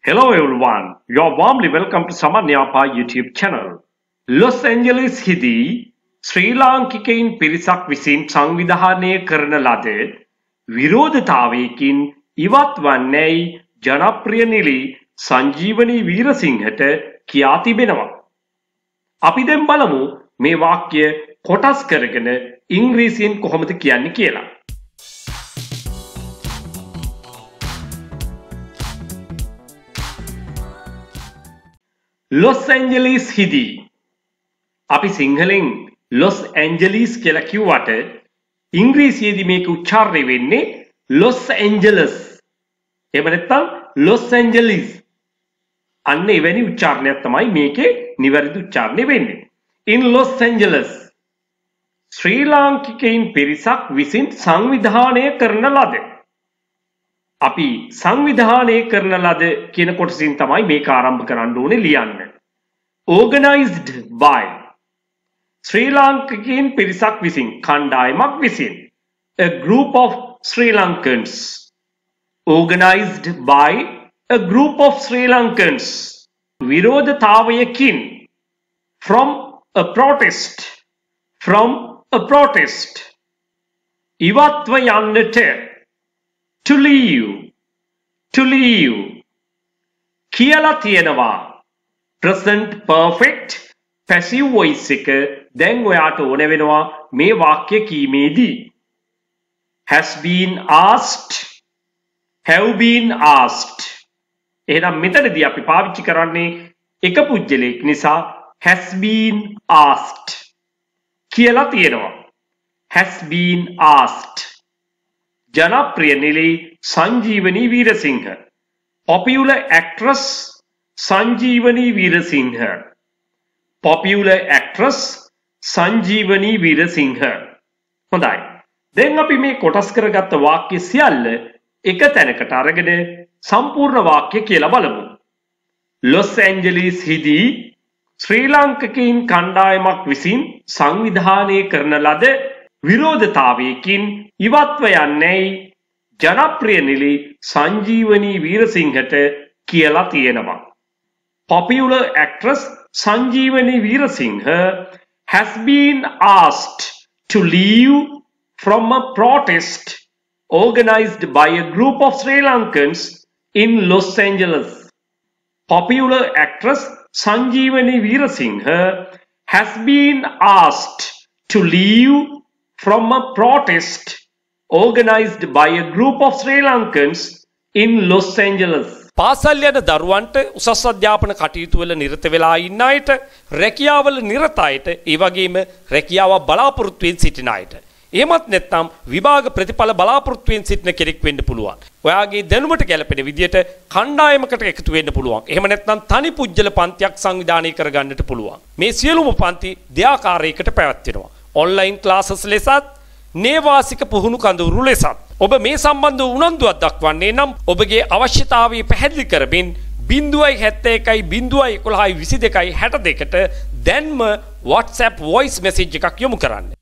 Hello everyone, you are warmly welcome to Saman Yapa YouTube channel. Los Angeles හිදී ශ්‍රී ලාංකිකයින් පිරිසක් විසින් සංවිධානය කරන ලද විරෝධතාවයකින් ඉවත් වන්නේයි ජනප්‍රිය නිලී සංජීවනී වීරසිංහට කියා තිබෙනවා. අපි දැන් බලමු මේ වාක්‍ය කොටස් කරගෙන ඉංග්‍රීසියෙන් කොහොමද කියන්නේ කියලා. Los Angeles හිදී අපි සිංහලෙන් Los Angeles කියලා කිව්වට ඉංග්‍රීසියේදී මේක උච්චාරණය වෙන්නේ Los Angeles. එහෙම නැත්නම් Los Angeles. අන්න එවැනි උච්චාරණයක් තමයි මේකේ නිවැරදි උච්චාරණය වෙන්නේ. In Los Angeles ශ්‍රී ලාංකිකයින් පිරිසක් විසින් සංවිධානය කරන ලද. අපි සංවිධානය කරන ලද කියන කොටසින් තමයි මේක ආරම්භ කරන්න ඕනේ ලියන්න. Organized by ශ්‍රී ලාංකිකයින් පිරිසක් විසින් කණ්ඩායමක් විසින් a group of Sri Lankans. Organized by a group of Sri Lankans. විරෝධතාවයකින් from a protest. From a protest. ඉවත්ව යන්නට to leave. To leave. කියලා තියෙනවා. Present perfect passive voice එක දැන් ඔයාට ඕන වෙනවා මේ වාක්‍ය කීමේදී. Has been asked. Have been asked. එහෙනම් මෙතනදී අපි පාවිච්චි කරන්නේ එක පුජ්‍යලයක් නිසා has been asked කියලා තියෙනවා. Has been asked. ජනප්‍රිය නිලී Sanjeewani Weerasinghe. Popular actress Sanjeewani Weerasinghe. Popular actress Sanjeewani Weerasinghe. හොඳයි. දැන් අපි මේ කොටස් කරගත්ත වාක්‍ය සියල්ල එක තැනකට අරගෙන සම්පූර්ණ වාක්‍ය කියලා බලමු. Los Angeles හිදී ශ්‍රී ලාංකිකයින් කණ්ඩායමක් විසින් සංවිධානය කරන ලද විරෝධතාවයකින් ඉවත්ව යන්නේයි ජනප්‍රිය නිලී සංජීවනී වීරසිංහට කියලා තියෙනවා. Popular actress Sanjeevani Veerasinghe has been asked to leave from a protest organized by a group of Sri Lankans in Los Angeles. Popular actress Sanjeevani Veerasinghe has been asked to leave from a protest organized by a group of Sri Lankans in Los Angeles. පාසල් යන දරුවන්ට උසස් අධ්‍යාපන කටයුතු වල නිරත වෙලා ඉන්න අයට, රැකියාවල නිරත අයට, ඒ වගේම රැකියාව බලාපොරොත්තු වෙන සිටින අයට. එහෙමත් නැත්නම් විභාග ප්‍රතිඵල බලාපොරොත්තු වෙන සිටින කෙනෙක් වෙන්න පුළුවන්. ඔයාගේ දැනුමට ගැලපෙන විදියට කණ්ඩායමකට එකතු වෙන්න පුළුවන්. එහෙම නැත්නම් තනි පුජ්‍යල පන්තියක් සංවිධානය කරගන්නට පුළුවන්. මේ සියලුම පන්ති දෙආකාරයකට පැවැත්වෙනවා. ඔන්ලයින් ක්ලාසස් ලෙසත්, නේවාසික පුහුණු කඳවුරු ලෙසත්. ඔබ මේ සම්බන්ධ උනන්දුවක් දක්වන්නේ නම් ඔබගේ අවශ්‍යතාවය පැහැදිලි කරමින් 071 011 22 62ට දැන්ම WhatsApp voice message එකක් යොමු කරන්න.